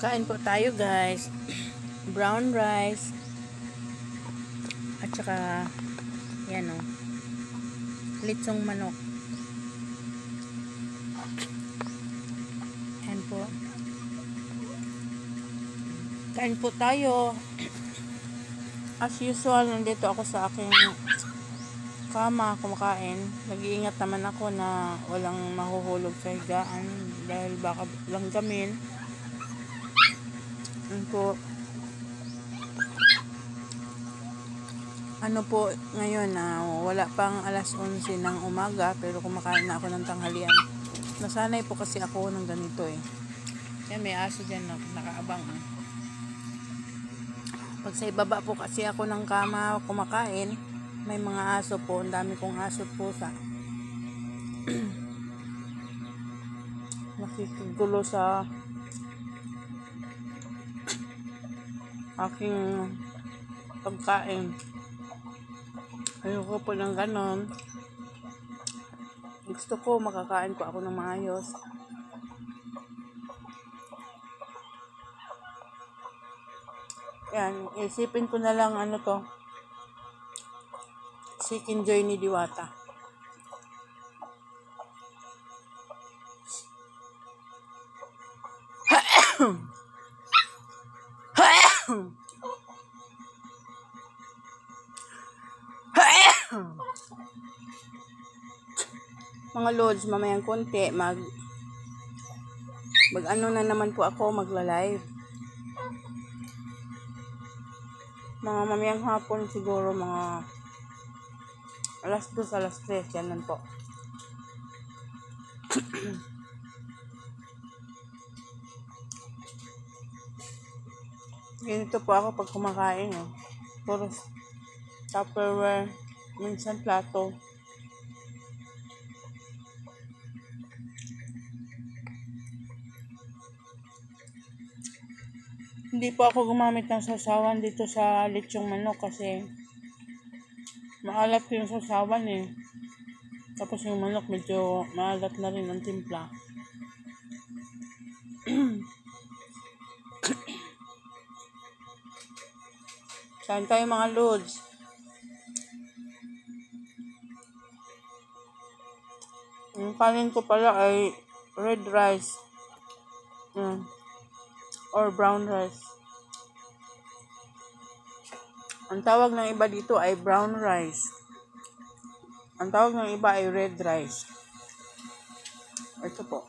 Kain po tayo guys. Brown rice. At saka yan o. Litsong manok. Yan po. Kain po tayo. As usual, nandito ako sa aking kama kumakain. Nag-iingat naman ako na walang mahuhulog sa higaan dahil baka langgamin. Po, ano po ngayon wala pang alas 11 ng umaga pero kumakain na ako ng tanghalian. Nasanay po kasi ako ng ganito eh. Yan, may aso dyan nakaabang Pag sa ibaba po kasi ako ng kama kumakain, may mga aso po. Ang dami kong aso at pusa. Nakikigulo sa aking pagkain. Ayoko po ng ganon. Gusto ko makakain po ako ng maayos. Yan, isipin ko na lang to. Chicken Joy ni Diwata. Mga lods, mamayang konti mag ano na naman po ako magla-live. Mga mamayang hapon siguro mga alas 2, alas 3 yan po. Ganito po ako pag kumakain puro Tupperware, minsan plato. Hindi po ako gumamit ng sasawan dito sa litsong manok kasi maalat yung sasawan Tapos yung manok medyo maalat na rin ang timpla. Kain tayo mga lods. Yung kanin ko pala ay red rice. Or brown rice. Ang tawag ng iba dito ay brown rice. Ang tawag ng iba ay red rice. Ito po.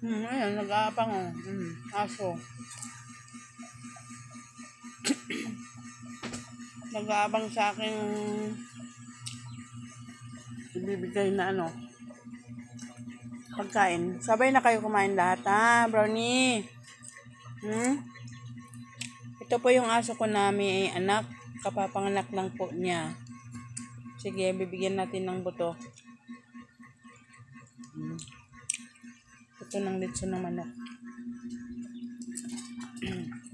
Ayan, nag-aapang aso. Nag-aabang sa aking ibibigay na pagkain. Sabay na kayo kumain lahat brownie. Ito po yung aso ko na may anak. Kapapanganak lang po niya. Sige, bibigyan natin ng buto. Ito ng litso ng manok.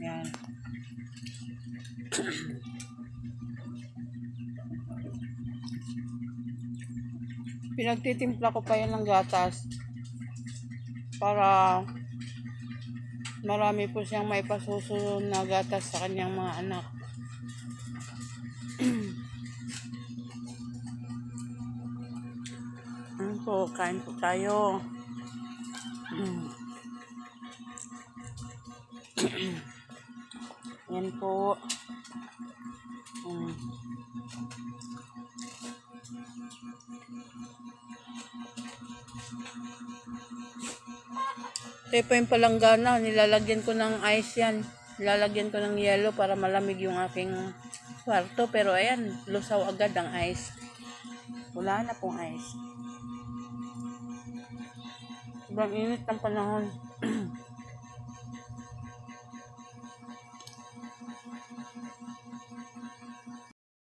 Yan. Pinagtitimpla ko pa yan ng gatas para marami po siyang maipasuso na gatas sa kanyang mga anak. Kain po tayo. Yan po. Ito po yung palanggana. Nilalagyan ko ng ice yan. Nilalagyan ko ng yelo para malamig yung aking kwarto. Pero ayan, lusaw agad ang ice. Wala na pong ice. Sobrang init ng panahon.